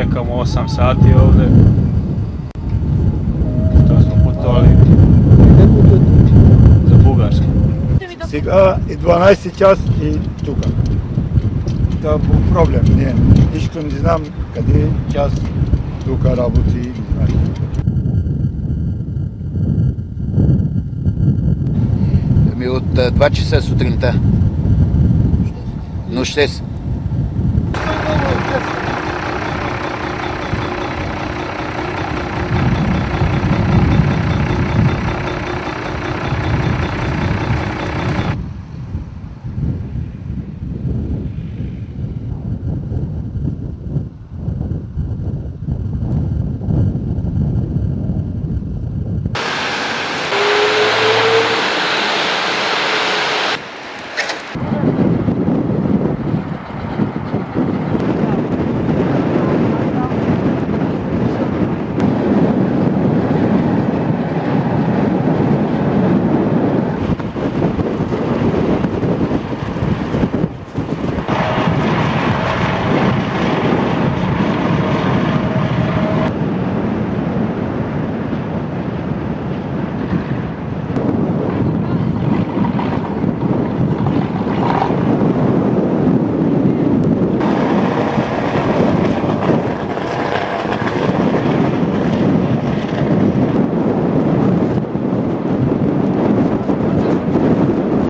čekamo 8 sati ovdje. To smo putovali za Bugarsku. Сега е 12 час и тук. Това по проблем не е. Нищо не знам къде е час тук работи. От 2 часа сутринта. Нощес.